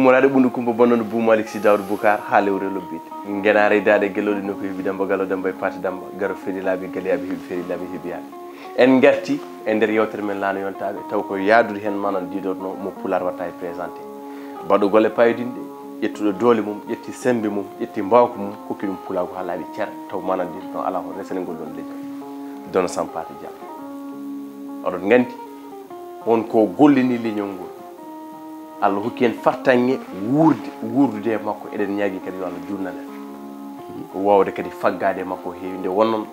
ummorade bundu kumba bonnono Bou Malick Sy Daouda Boucar ha lewre lobbide ngenare dade gelodi no ko hebi damba gallo damba e pati damba garo feri laabi galiyaɓe hebi feri laabi hebiyaɓe en garti e nder yewtere men Laana Yontabe taw ko yaadude hen manan didorno mo Pulaar watta e présenté baɗo golle payodinde ƴettuɗo doole mum ƴetti sembe mum ƴetti mbawko mum hokki ɗum Pulaar ko ha laaɓi ceer taw manan didorno ala ho resene ngol ɗon leydi Dono Sampathe Dia oɗon gandi on ko gollini leñol ngol Allah hokki en fartange wuurdude e makko eɗen ñaagui kadi yo Allah jurnalen wawde kadi faggade e makko heewi nde wonnon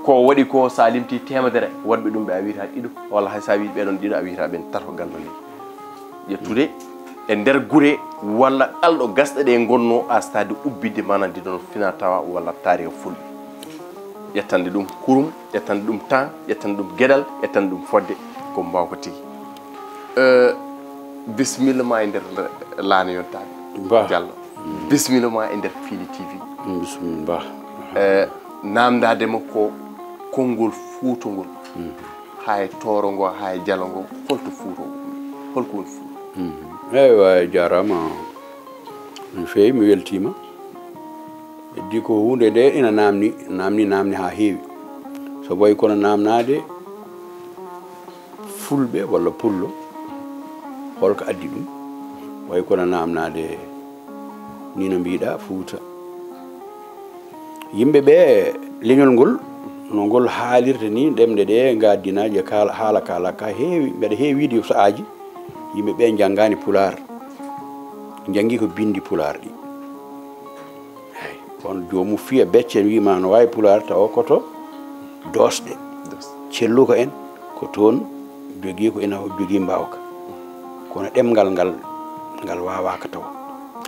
ko waɗi ko sa limti temedere wonɓe ɗum ɓe a wiyata ɗiɗo walla hay sa wi ɓeɗon ɗiɗo a wiyata ɓen tato gandole ƴettude e nder guure walla ɗalɗo gasɗe ɗe gonno a stade ubbide manandi ɗon fina tawa walla taari fulɓe ƴettande ɗum kurum ƴettande ɗum temps ƴettande ɗum gueɗal ƴettande ɗum fodde ko mbawko tigui bisimilla ma e nder Laana Yontabe Diallo bisimilla ma e nder Piindi TV bisimilla namdadema ko konngol fuutongol hay toro ngo hay jalo ngo holto fuuto holko woni fuuto eywa jarama no feewi mi weltima heddi ko hunde nde ina namni ha heewi so boyi kono namnade fulɓe walla pullo holko addi ɗum way kono namnade ni no mbiɗa Fuuta yimɓe ɓe leñol ngol no ngol haalirta ni ɗemɗe ɗe gaddinaji haala ka heewi mbeɗa heewide so aji yimɓe ɓe janggani Pulaar janggi ko bindi Pulaar ɗi eyi kono jomum fiya becce en wima no wawi Pulaar tawa koto dosɗe celluko en ko toon jogui ko ina jogui mbawka kono ɗemgal ngal wawaka taw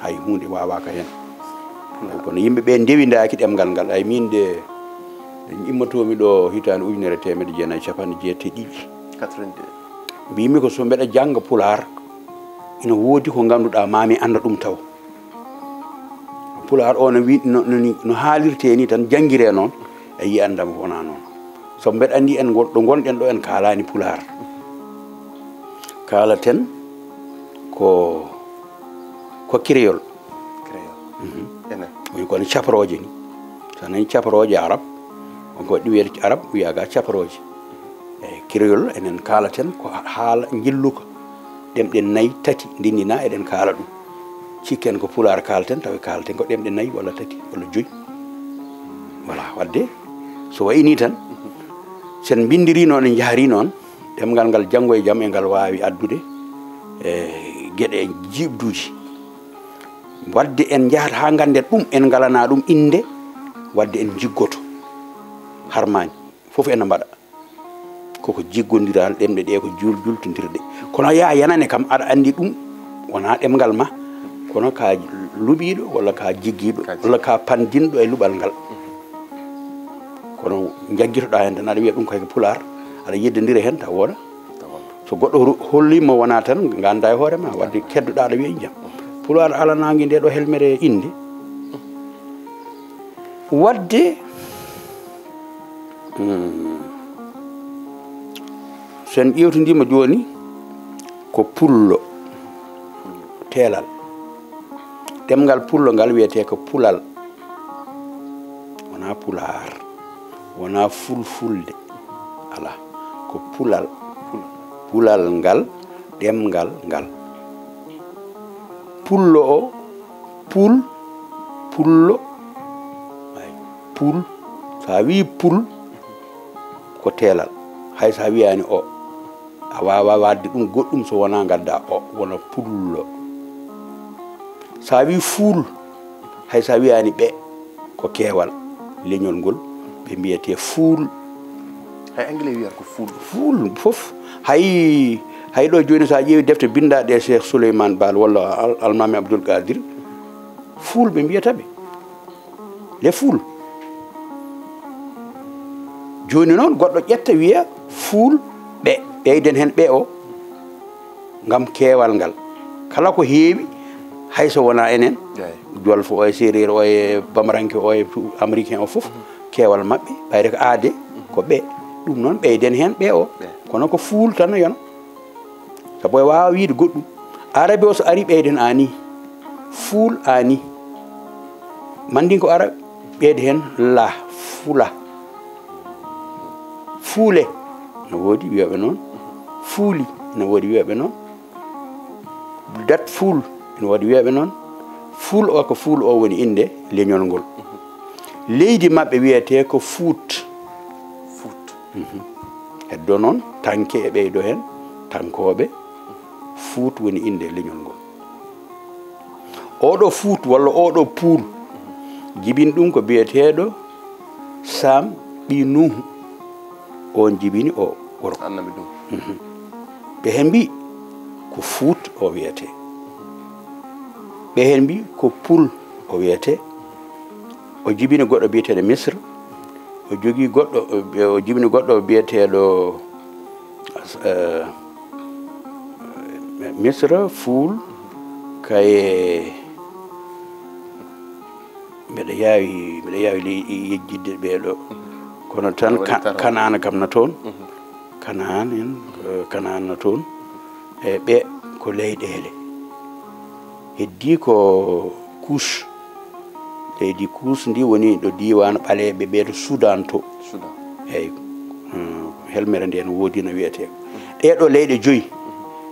hay hunde wawaka hen kono yimɓeɓe ndewidaki ɗemgal ngal ay min de immatomi ɗo hitande ujunere temedde jeenayyi capanɗe jeeteɗiɗi 82 mbimi ko so mbeɗa jangga Pulaar ina woodi ko ganduɗa mami anda ɗum taw Pulaar o no wi no haalirte ni tan jangguire noon e yi andam wona noon so mbeɗa andi en ɗo gonɗen ɗo en kalani Pulaar kalaten ko créole woni kono caparoje ni so nani caparoje arab on ko waɗi wiyede arab wiyaga caparoje eyyi créole enen kalaten ko haala jilluka ɗemɗe nayyi tati ndindina eɗen kaala ɗum cikken ko Pulaar kalaten tawi kalaten ko ɗemɗe nayyi walla tati walla joyyi voilà wadde so wayni tan sen bindiri noon en jahari noon ɗemgal ngal janggo e jaam e ngal wawi addude e gueɗe jibduji wadde en jahata ha ganden ɗum en galana ɗum inde wadde en jiggoto harmani foof ene mbaɗa koko jiggodiral ɗemɗe ɗe ko jultodirɗe kono yanane kam aɗa andi ɗum wona ɗemgal ma kono ka luɓiɗo walla ka jiggiɗo walla ka pandinɗo e luɓal ngal kono jagguitoɗa hen tan aɗa wiya ɗum koye Pulaar aɗa yeddodira hen taw wona so goɗɗo hollima wona tan ganda e hoorema wadde keddoɗa aɗa wiya jaam Pulaar alanagi nde ɗo helmere inde wadde sen ƴewtodima joni ko pullo teelal ɗemgal pullo ngal wiyete ko pulal wona Pulaar wona fulfulde ala ko pulal pulal ngal ɗemgal ngal pullo o pullo ay pul sa wi pul ko teelal hay sa wiyani o a wawa wadde ɗum goɗɗum so wona gadda o wona pullo sa wi fuul hay sa wiyani ɓe ko keewal leñol ngol ɓe mbiyete fuul hay anglais wiyata ko fuul foof hay ɗo joni sa ƴeewi defte bindaɗe Cheikh Souleymane Baal walla Almami Abdoul Kadir fuul ɓe mbiyataɓe les fuul joni noon goɗɗo ƴetta wiya fuul ɓe ɓeyden hen ɓe o gam keewal ngal kala ko heewi hayso wona enen jolfo o e séréer o e bamaranke o e américain o foof keewal mabɓe ɓayde ko aade ko ɓe ɗum noon ɓeyden hen ɓe o kono ko fuul tan yona sabu wawa wiide goɗɗum arabe o so ari ɓeyden ani fuul ani mandinko ara ɓeede hen la fula fuule no woodi wiyaɓe noon fuuli no woodi wiyaɓe noon dat fuul no woodi wiyaɓe noon fuul o ko fuul o woni inde leñol ngol leydi maɓɓe wiyete ko fuut heddo noon tanke e ɓeydo hen tankoɓe fuut woni inde leñol ngol oɗo fuut walla oɗo puul jibin ɗum ko biyeteɗo Sam ɓi Nuhu on jibini o worko annabi ɗum ɓe hen mbi ko fuut o wiyete ɓe hen mbi ko pul o wiyete o jibini goɗɗo biyeteɗo Misre o jogui goɗɗo o jibini goɗɗo biyeteɗo Misre fuul kaye mbeɗa yawi yejjidde ɓeɗo kono tan Kanaan kam na toon Kanaan en Kanaan na toon e ɓe ko leyɗele heddi ko Kush leydi Kush ndi woni ɗo diwan ɓaleɓe ɓeɗo Soudan to eyyi helmere nde no woodi no wiyete ɗeɗo leyɗe joyyi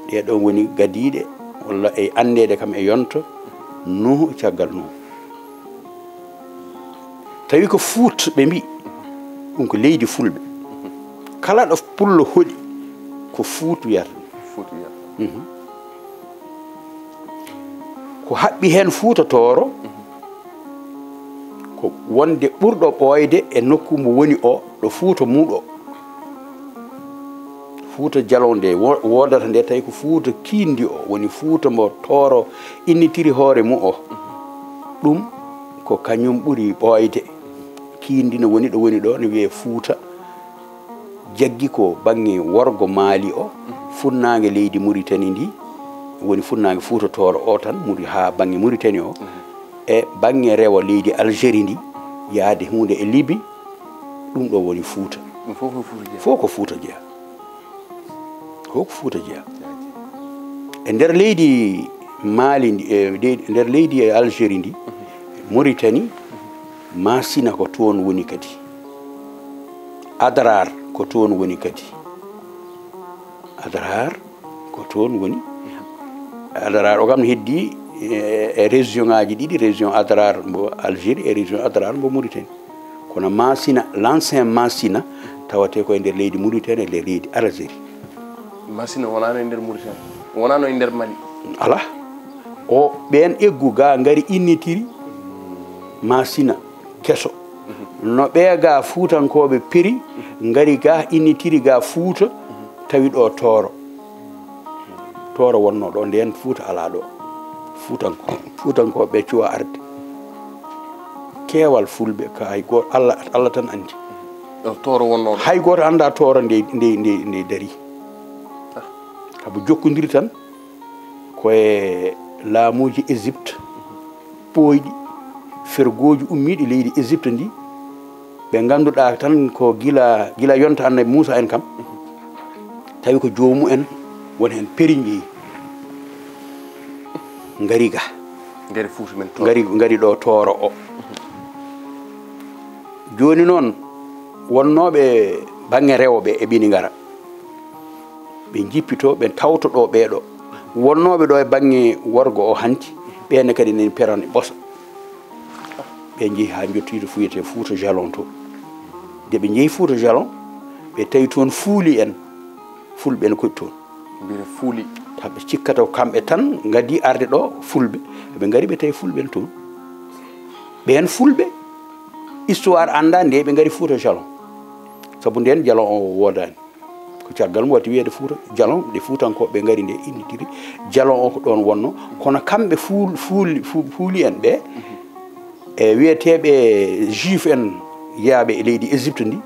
ɗeɗo woni gadiɗe walla e andede kam e yonto Nuhu caggal Nuhu tawi ko fuut ɓe mbi ɗum ko leydi fulɓe kala ɗo pullo hoɗi ko fuut wiyata ko haɓɓi hen fuutatoro ko wonde ɓurɗo ɓoyde e nokku mo woni o ɗo fuuta muɗo fuuta jalonde wodata nde tawi ko fuuta Piindi o woni fuuta mo toro innitiri hoore mu o ɗum ko kañum ɓuri ɓoyde Piindi no woni ɗo no wiye fuuta jaggi ko bange worgo Maali o funnague leydi Mauritanie ndi woni funnague fuuta toro o tan muri ha bange Mauritanie o e bange rewo leydi Algérie ndi yaade hunde e Libye ɗum ɗo woni fuuta fof ko fuuta jeeya ko fuuta jeeya e nder leydi Mali nder leydi Algérie ndi Mauritanie Masina ko toon woni kadi Adrar ko toon woni kadi Adrar ko toon woni Adrar o kam heddi e région ngaji ɗiɗi région Adrar mbo Algérie e région Adrar mbo Mauritanie kono Masina l'ancien Masina tawate ko e nder leydi Mauritanie e nder leydi Algérie Masina wonano e nder Mauritanie wonano e nder Mali ala o ɓen eggu ga ngari innitiri Masina keso no ɓe ga fuutankoɓe piri ngari ga innitiri ga fuuta tawi ɗo toro wonno ɗo nden fuuta ala ɗo fuutankoɓe cuwa arde keewal fulɓe ka hay goto Allah tan andi toro wonno hay goto anda toro nde dari kabo jokkodiri tan koye laamuji Égypte ɓooyɗi fergoji ummiɗi leydi Égypte ndi ɓe ganduɗa tan ko gila yonta annabi Moussa en kam tawi ko joomu en woni hen periñƴi ngari ga ngari fuuta men ngari ɗo toro o joni noon wonnoɓe bange rewɓe e ɓini ngara ɓe jippito ɓe tawto ɗo ɓeɗo wonnoɓe ɗo e bange worgo o hanti ɓenne kadi nani perane ɓosa ɓe jeehi ha jottiɗo fuyete Fuuta Jalon to nde ɓe jeehi Fuuta Jalon ɓe tawi toon fuuli en fulɓe ne koɗi toon mbire fuuli taɓe cikkata kamɓe tan gadi arde ɗo fulɓe ɓe gari ɓe tawi fulɓe en toon ɓen fulɓe histoire anda nde ɓe gari Fuuta Jalon saabu nden Jalon o wodani ko caggal mo wati wiyede Fuuta Jalon ɗe fuutankoɓe gari nde innitiri Jalon o ko ɗon wonno kono kamɓe fuuli en ɓe e wiyeteɓe juif en yaaɓe e leydi Égypte ndi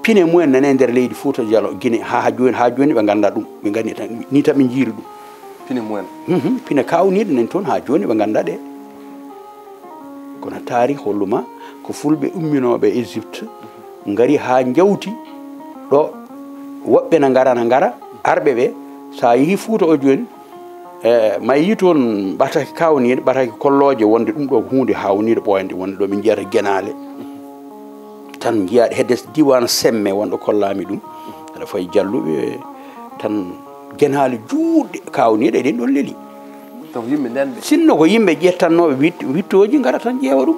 pine mumen nane nder leydi Fuuta Jalon Guinée ha joni ɓe ganda ɗum ɓe gandi tan ni tan ɓe jiiri ɗum pine mumen pine kawniɗe nani toon ha joni ɓe ganda ɗe kono taari holluma ko fulɓe umminoɓe Égypte gari ha jawti ɗo woɓɓe na ngara arɓe ɓe sa yeehi Fuuta o joni ma yi toon ɓataki kawniɗe ɓataki kolloje wonde ɗum ɗo hunde hawniɗe ɓoyde wonde ɗo min jiyata guenale tan jiyaɗe hedde diwan semme wonɗo kollami ɗum aɗa fayi jalluɓe tan guenale juutɗe kawniɗe ɗen ɗon leeli sinno ko yimɓe ƴettannoɓe wittoji gara tan ƴeewa ɗum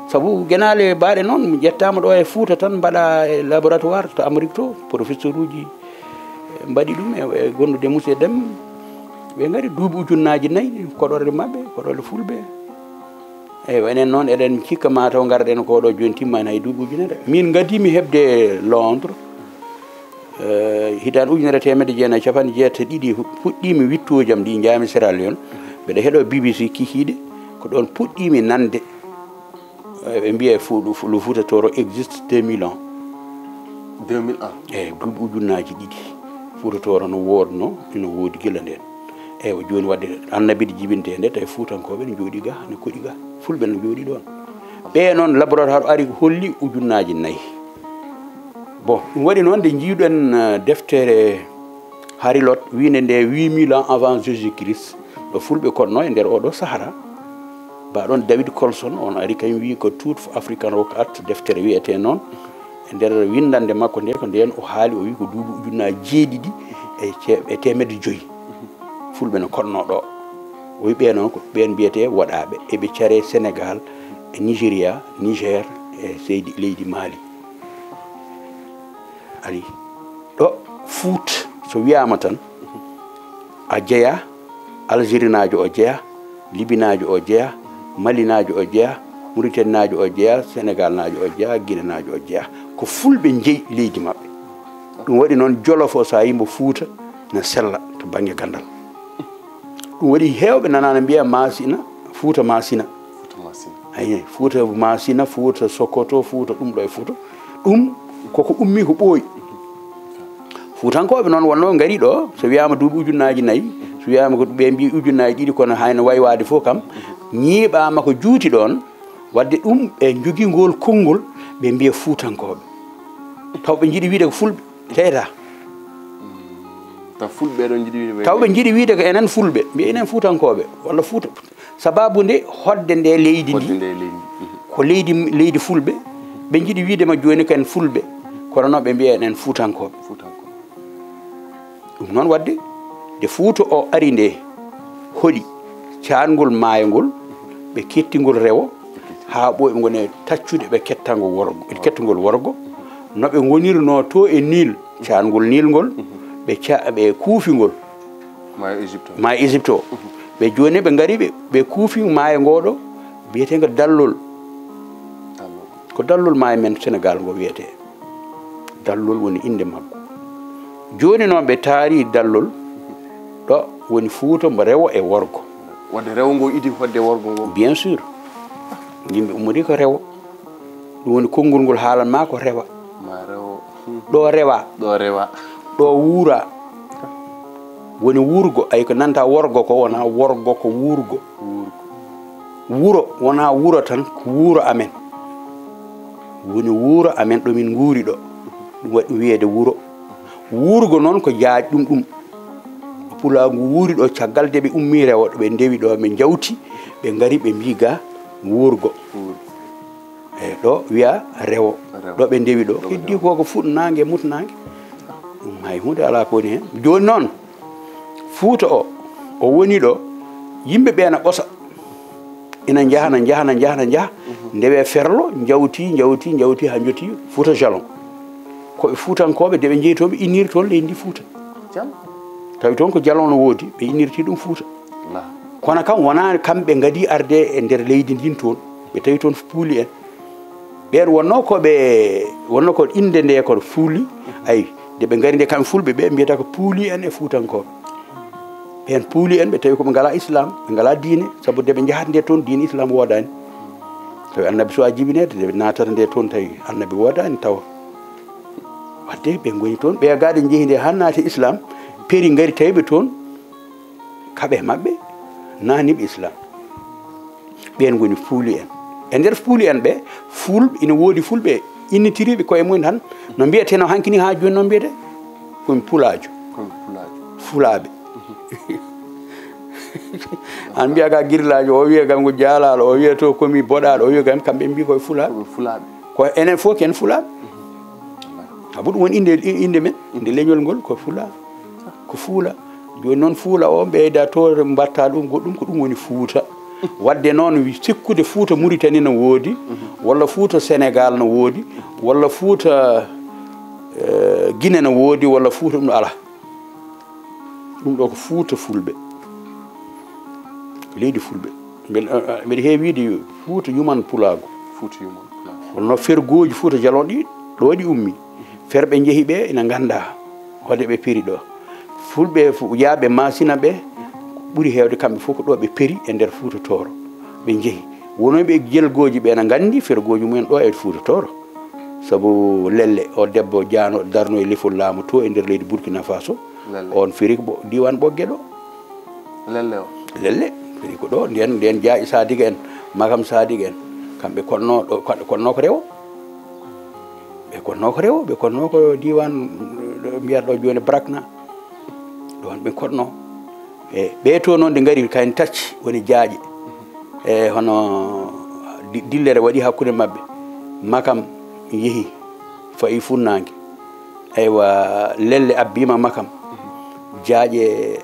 saabu guenale mbaɗe noon ƴettama ɗo e Fouta tan mbaɗa e laboratoire to Amérique to professeur uji mbaɗi ɗum e gondude monsieur Deme ɓe gari duuɓi ujunnaji 4 koɗorɗe mabɓe koɗorɗe fulɓe eyyi enen noon eɗen cikka mataw garɗen koɗo joni timmani hay duuɓi ujunere min gadimi hebde Londres hitande 1990 puɗɗimi wittojam ɗi jaami Sierra Leone mbeɗa heeɗo BBC kikiɗe ko ɗon puɗɗimi nande ɓe mbiye le Fouta Toro existe 2001 eyyi duuɓi ujunnaji ɗiɗi Fouta Toro no wodno ino woodi gila nden eyyi joni wadde annabi jibinte nde tawi Foutankoɓe ne jooɗi ga ne koɗi ga fulɓe no jooɗi ɗon ɓe noon laboratoire ari holli ujunnaji 4 bon ɗum waɗi noon nde jiiɗen deftere Harilot winde nde 8000 ans avant Jésus Christ ɗo fulɓe konno e nder oɗo sahara baɗon David Colson on ari kañum wi ko tout African rock art deftere wiyete noon e nder windande makko nde ko nden o haali o wi ko duuɓi ujunnaji 7 e temedde 5 fulɓe no konno ɗo o wi ɓe noon ko ɓen mbiyete waɗaɓe eɓe care Sénégal e Nigéria Niger e leydi Mali ari ɗo Fouta so wiyama tan a jeeya Algérie najo o jeeya Libinajo o jeeya Malinajo o jeeya Mauritanie najo o jeeya Sénégal najo o jeeya Guinée najo o jeeya ko fulɓe jeeyi leydi mabɓe ɗum waɗi noon Jolof o sa yimo Fouta ne sella to banggue gandal ɗum waɗi hewɓe nanano mbiya Masina Fouta Masina ayi Fouta Masina Fouta Sokoto Fouta ɗum ɗo e Fouta ɗum koko ummi ko ɓooyi Foutankoɓe noon wonno gari ɗo so wiyama duuɓi ujunnaji 4 so wiyama ko ɓe mbi ujunnaji 2 kono hayno waywade fof kam ñiiɓama ko juuti ɗon wadde ɗum ɓe jogui konngol ɓe mbiya Foutankoɓe taw ɓe jiiɗi wiide ko fulɓe teyta taw ɓe jiiɗi wiide ko enen fulɓe mbiya enen Foutankoɓe walla Fouta sababu nde hodde nde leydi ndi ko leydi fulɓe ɓe jiiɗi wiidema joni ko en fulɓe kono noon ɓe mbiya enen Foutankoɓe ɗum noon wadde nde Fouta o ari nde hoɗi caangol maayo ngol ɓe kettingol rewo ha ɓoye gone taccude ɓe kettugol worgo noɓe gonirno to e Nil caangol Nil ngol ɓe kuufingol maayo Égypte o ɓe joni ɓe gari ɓe kuufi maayo ngoɗo biyetego dallol ko dallol maayo men Sénégal ngo wiyete dallol woni inde makko joni noon ɓe taari dallol ɗo woni Fouta mbo rewo e worgo wadde rewo ngo idi wadde worgo ngo bien sûr yimɓe ummori ko rewo ɗum woni konngol ngol haalanma ko rewa ɗo rewa ɗo wuura woni wuurgo ay ko nanta worgo ko wona worgo ko wuurgo wuro wona wuro tan ko wuuro amen woni wuuro amen ɗo min nguuri ɗo ɗum waɗi wiyede wuro wuurgo noon ko jaaji ɗum pulaar ngu wuuri ɗo caggal de ɓe ummi rewo ɗo ɓe ndewi ɗo ɓe jawti ɓe ngari ɓe mbi ga wuurgo eyyi ɗo wiya rewo ɗo ɓe ndewi ɗo heddi koko fuɗnangue e mutnangue ɗum hay hunde ala ko woni hen joni noon Fouta o woni ɗo yimɓe ɓe na ɓosa ina jaha ndewe ferlo jawti ha joti Fouta Jalon koɓe Foutankoɓe de ɓe jeeyi toon ɓe inniri toon leydi ndi Fouta tawi toon ko Jalon no woodi ɓe innirti ɗum Fouta kono kam wona kamɓe gadi arde e nder leydi ndin toon ɓe tawi toon puuli en ɓen wonno ko inde nde ko fuuli ayi de ɓe gari nde kamɓe fulɓe ɓe mbiyata ko puuli en e Foutankoɓe ɓen puuli en ɓe tawi koɓe ngala islam ɓe ngala diine saabu de ɓe jahata nde toon diine islam wodani tawi annabi so a jibinede de ɓe natata nde toon tawi annabi wodani tawa wadde ɓe goni toon ɓe gaade jeehi nde han naati islam peeri gari tawiɓe toon kaɓe mabɓe naniɓe islam ɓen goni fuuli en e nder fuuli en ɓe fulɓe ina woodi fulɓe innitiriɓe koye mumen tan no mbiyeteno hankini ha joni noon mbiyete komi pulaajo fulaaɓe an mbiya ka guirlajo o wiya kam ko jaalalo o wiya to komi boɗaɗo o wiya kam kamɓe mbi koye fulaɓe ko enen fof ken fulaɓe abu ɗum woni inde men inde leñol ngol ko fula ko fuula joni noon fuula o ɓeyda to mbatta ɗum goɗɗum ko ɗum woni Fuuta wadde noon sikkude Fuuta Mauritanie no woodi walla Fuuta Sénégal no woodi walla Fuuta Guinée no woodi walla Fuuta ɗum ala ɗum ɗo ko Fuuta fulɓe leydi fulɓe mbeɗa heewi wiide Fuuta yuman pulaago holno fergoji Fuuta Jalon ɗi ɗo waɗi ummi ferɓe jeehi ɓe ina ganda hode ɓe peri ɗo fulɓe yaaɓe masina ɓe ɓuuri hewde kamɓe fof ko ɗo ɓe peri e nder Fuuta Tooro ɓe jeehi wonoɓe jelgoji ɓe ene gandi fergoji mumen ɗo e Fuuta Tooro saabu lelle o debbo jaano darno e lefol laamu to e nder leydi Burkina Faso on feri ko diwan ɓogge ɗo lelle feri ko ɗo nden jaaƴi Sadiga en Makam Sadiga en kamɓe konno ko rewo ɓe konno ko rewo ɓe konno ko diwan mbiyata ɗo joni Brakna ɗon ɓe konno e ɓe to noon ɗe gari kayen tacci woni jaaƴe e hono dillere waɗi hakkude mabɓe Makam yeehi fayi funnague aywa lelle abbima Makam jaaƴe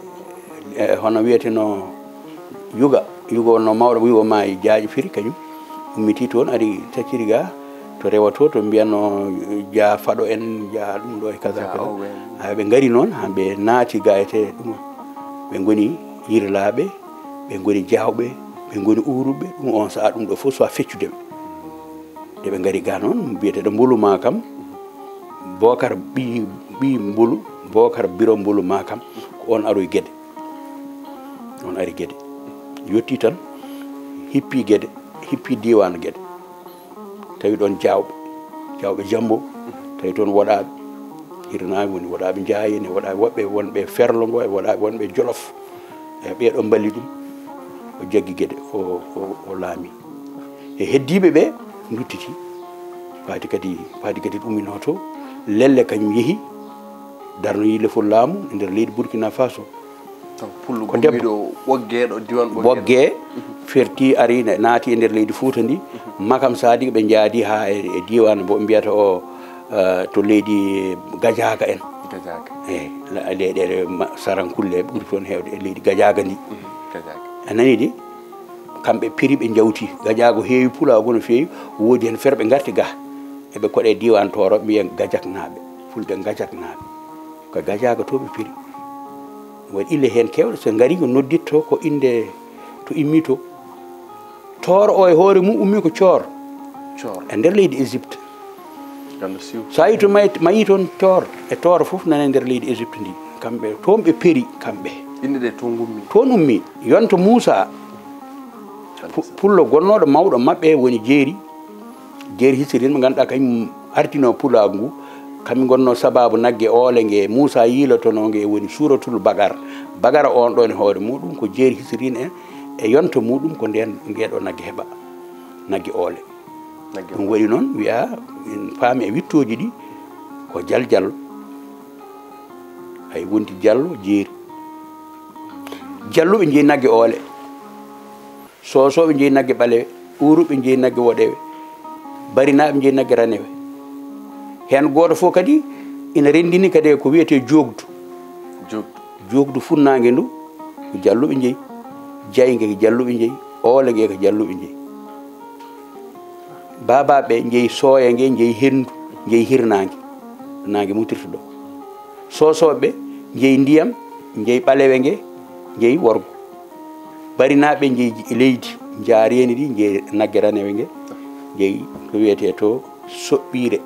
hono wiyeteno yuga no mawɗo wi o maayi jaaƴe firi kañum ummiti toon ari tacciri ga to rewato to mbiyatno ja faɗo en ja ɗum ɗo e kaza kaza ɓe gari noon haɓe naati ga ete ɗum ɓe goni yirlaɓe ɓe goni jawɓe ɓe goni uruɓe ɗum on saaha ɗum ɗo fof so a feccudeɓe nde ɓe gari ga noon mbiyeteɗo Mbulu Makam Bocar ɓi Mbulu Bocar Biro Mbulu Makam ko on aroy gueɗe on ari gueɗe yetti tan hippi gueɗe hippi diwan gueɗe tawi ɗon jawɓe Jambo tawi toon woɗaɓe hirnaɓe woni woɗaɓe Jayene woɗaɓe woɓɓe wonɓe Ferlo ngo e woɗaɓe wonɓe Jolof e ɓeɗo balli ɗum o jaggi gueɗe o laami e heddiɓe ɓe duttiti faati kadi ɗumino to lelle kañum yeehi darnoyi lefol laamu e nder leydi Burkina Faso ko debbo ɓogge ferti ari naati e nder leydi Fuuta ndi Makam Sadiga ɓe jaadi ha e diwan bo mbiyata o to leydi Gajaga en leyɗele Sarankulle ɓuuri toon hewde e leydi Gajaga ndi a nani de kamɓe piri ɓe jawti Gajaga heewi pulaago no feewi woodi hen ferɓe garti ga eɓe koɗe diwan Tooro mbiyen gajaknaɓe fulɓe gajaknaɓe ko Gajaga to ɓe piri waɗi ille hen kewɗe so gari ko nodditto ko inde to immi to Tooro o e hoore mum ummi ko Coor e nder leydi Égypte sa yi to mayi toon Coor e Tooro fof nane nder leydi Égypte ndi kamɓe toon ɓe peri kamɓe inde toon ummi Yonta Moussa pullo gonnoɗo mawɗo mabɓe woni jeeri hisirin mo ganduɗa kañum artino pulaagu ngu kamɓe gonno sababu nagge oole nge Moussa yiilotono nge woni suuratul bagara on ɗon e hoore muɗum ko jeeri hisirin e yonta muɗum ko nden ngeɗo nagge heɓa nagge oole ɗum waɗi noon wiya en paami e wittoji ɗi ko Diallo hay wonti Diallo jeeri Diallo ɓe jeeyi nagge oole Sosoɓe jeeyi nagge ɓalewe Uruɓe jeeyi nagge woɗewe Barinaɓe jeeyi nagge ranewe hen goto fof kadi ina rendini kadi ko wiyete jogdu funnague ndu ko Dialloɓe jeeyi Jaygue ko Dialloɓe jeeyi oole gue ko Dialloɓe jeeyi babaɓe jeeyi sooya gue jeeyi hendu jeeyi hirnague nague mutirta ɗo Sosoɓe jeeyi ndiyam jeeyi ɓalewe gue jeeyi worgo Barinaɓe jeeyi leydi jaareni ɗi jeeyi nagge ranewe gue jeeyi ko wiyete to soɓɓire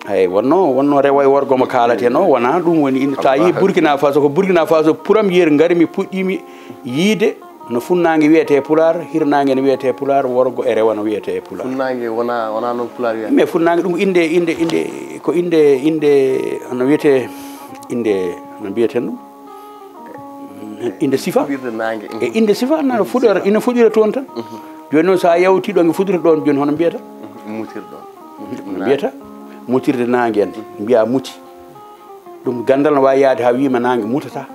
ay wonno rewo e worgo mo kalate no wona ɗum woni inde ta yi Burkina Faso ko Burkina Faso premier ngari mi puɗɗimi yiide no funnague wiyete Pulaar hirnague ne wiyete Pulaar worgo e rewo no wiyete Pulaar funnague wona noon Pulaar wiyata mais funnague ɗum inde ko inde no wiyete inde no mbiyeten ɗum inde sifa e inde sifa na fuɗora ina fuɗira toon tan joni noon sa yawti ɗo nge fuɗirta ɗon joni hono mbiyata mbiyata mutirde nangue en mbiya muti ɗum gandal no wawi yaade ha wima nangue mutata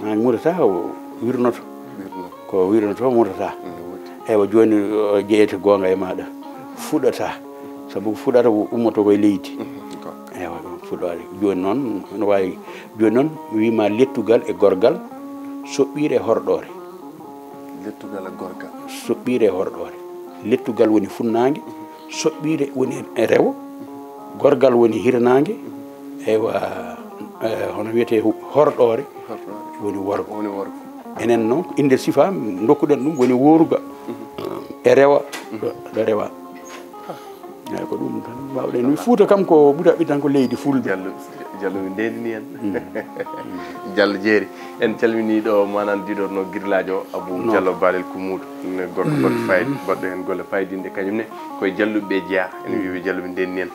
murata wirnoto ko wirnoto murata eywa joni jeeyete gonga e maɗa fuɗata sabu fuɗata ummoto koye leydi eywa fuɗade joni noon no wawi joni noon wima lettugal e gorgal soɓɓire horɗore lettugal e gorgal soɓɓire e horɗore lettugal woni funnague soɓɓire woni e rewo gorgal woni hirnangue eywa hono wiyete horɗore woni worgo enen noon inde sifa dokkuɗen ɗum woni woruga e rewa ɗo rewa eyyi ko ɗum tan mbawɗen mi Fouta kam ko ɓuura ɓi tan ko leydi fulɓe Diallo mi ndendini en Diallo jeeri en calmini ɗo manan diɗorno guirlajo Abou Diallo Balel Koumoudou ne gorko goɗɗo fayde goɗɗo hen golle faydinde kañumne koye jalluɓeɓe jeeya en wiwi Diallo mi ndendini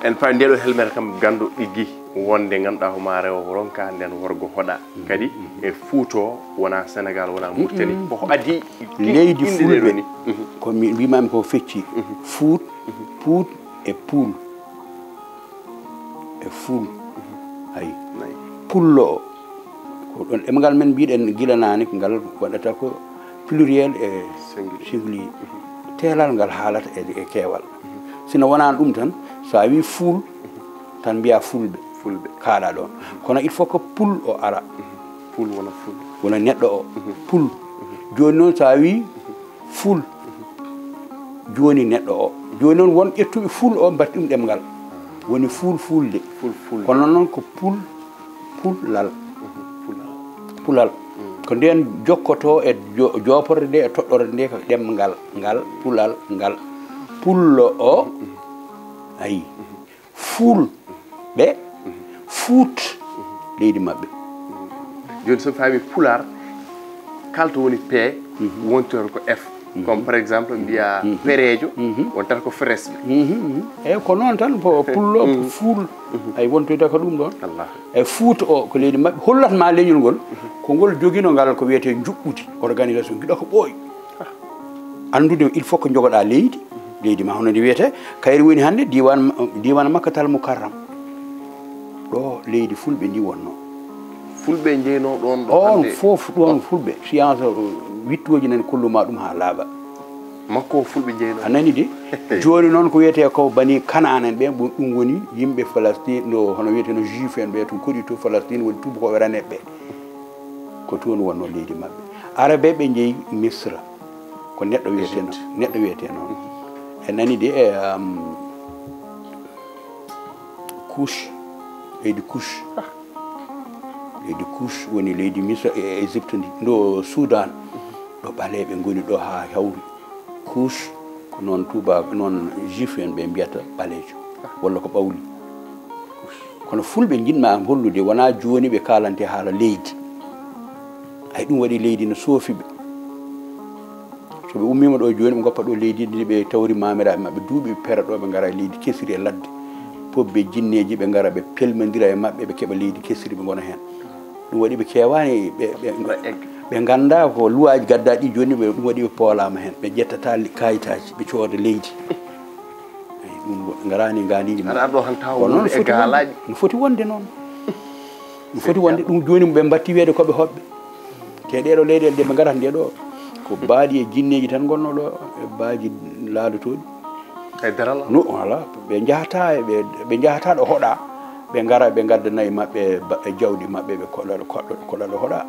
en pawi ndeɗo helmere kam gandu ɗigui wonde ganduɗa homa rewo ronka nden worgo hoɗa kadi e Fouta wona Sénégal wona Mauritanie ko addi leydi fulɓe ko mi wimami ko fecci Fout Pout e Poul e Foul ayi pullo o ko ɗon ɗemgal men mbiɗen guilanani ngal waɗata ko pluriel e singulier teelal ngal haalata e keewal sino wonani ɗum tan sa wi Foul tan mbiya fulɓe kaaɗa ɗon kono il faut que Poul o ara Poul wona Foul wona neɗɗo o Poul joni noon sa wi Foul joni neɗɗo o joni noon won ƴettuɓe Foul o mbatti ɗum ɗemgal woni fulfulde kono noon ko pulal ko nden jokkoto e joporde nde e toɗɗorde nde ko ɗemgal ngal pulal ngal pullo o ayi fulɓe Fout leydi mabɓe joni so faami Pulaar kalto woni P wontor ko F comme par exemple mbiya perejo wontata ko fresɓe eyyi ko noon tan ko pullo fuul ay wontoyta ko ɗum ɗon e Fouta o ko leydi mabɓe hollatma leñol ngol ko ngol joguino ngal ko wiyete juɓɓudi organisation giɗa ko ɓooyi andude il faut que jogoɗa leydi ma hono ndi wiyete kayri woni hannde diwan Makkatal Mukarram ɗo leydi fulɓe ndi wonno fulɓe jeyno ɗon on fof ɗon fulɓe science wittoji nani kolluma ɗum ha laaɓa makko fulɓe jeyno a nani de joni noon ko wiyete ko bani Kanaan en ɓe ɗum woni yimɓe Palestine ɗo hono wiyete no juif en ɓe to koɗi to Palestine woni tubakoɓe raneɓe ko toon wonno leydi mabɓe arabe ɓe jeeyi Misra ko neɗɗo wiyete noon e nani de e couche leydi couche woni leydi Misra e Égypte ndi ɗo Soudan ɗo ɓaleɓe goni ɗo ha hawri couche ko noon tuba noon juif en ɓe mbiyata ɓalejo walla ko ɓawli kono fulɓe jinma hollude wona joni ɓe kalante haala leydi ay ɗum waɗi leydi no soofiɓe so ɓe ummima ɗo joni ɓe goppa ɗo leydi ndi ɓe tawri mamiraɓe mabɓe duuɓi pere ɗo ɓe gara e leydi kesiri e ladde pobbe jinneji ɓe gara ɓe pelmodira e mabɓe ɓe keeɓa leydi kesiri ɓe gona hen ɗum waɗi ɓe kewani ɓe ganda ko luwaji gaddaɗi joni ɗum waɗi ɓe poolama hen ɓe ƴettata kayitaji ɓe cooda leydi ɗum garani ganiji noon no foti wonde noon no foti wonde ɗum joni ɓe batti wiyede koɓe hoɓɓe te ɗeɗo leyɗele ɗe ɓe garata ndeɗo ko baaɗi e jinneji tan gonno ɗo e baaji laadotoɗi no voilà ɓe jahata ɗo hoɗa ɓe gara ɓe gaddanayi mabɓe e jawdi mabɓe ɓe koɗa ɗo hoɗa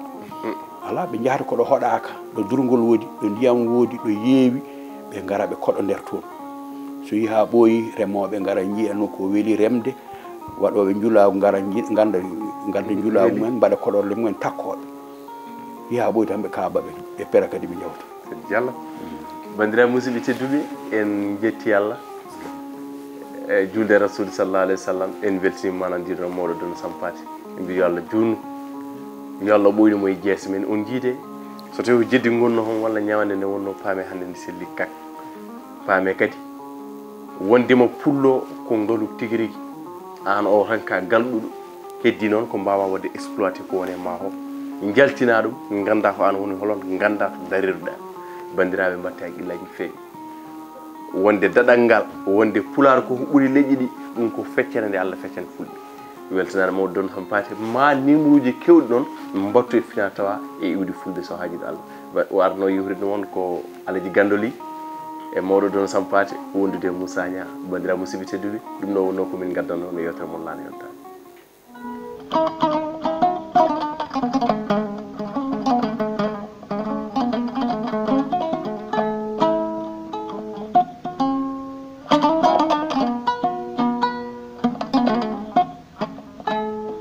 ala ɓe jahata koɗo hoɗaka ɗo durgol woodi ɗo ndiyam woodi ɗo yeewi ɓe gara ɓe koɗo nder toon so yi ha ɓooyi remoɓe gara jiiya nokku weeli remde waɗoɓe julagu gara ganda julagu mumen mbaɗa koɗorle mumen takkoɓe yi ha ɓooyi tan ɓe kaabaɓe ɓe pera kadi ɓe jawta Diallo bandiraɓe musidɓe tedduɓe en jetti Allah e julde rasul sallallahu alayhi wa sallam en weltinima manan jiɗo mawɗo Dono Sampathe en mbi yo Allah junnu yo Allah ɓoynimo e jeese men on jiide so tawi jeddi gonno hon walla ñawande nde wonno paame hannde nde selli kak paame kadi wondema pullo ko ngalu tigi rigui an o tan ka galɗuɗo heddi noon ko mbawa wadde exploité ko woni e ma o jaltina ɗum ganda ko an woni holon ganda to darirɗa bandiraɓe mbatte haqqillaji feewi wonde daɗal ngal wonde Pulaar ko ɓuuri leƴƴi ɗi ɗum ko feccere nde Allah feccani fulɓe weltanare mawɗo Dono Sampathe ma nimuji kewɗi noon mbattu e fina tawa e iwde fulde so hajude Allah o arno yiwride won ko alaji gandoli e mawɗo Dono Sampathe wondude Moussa Nia bandira musidɓe tedduɓe ɗum ɗo wonno komin gaddanno no yewtere mon Laana Yontabe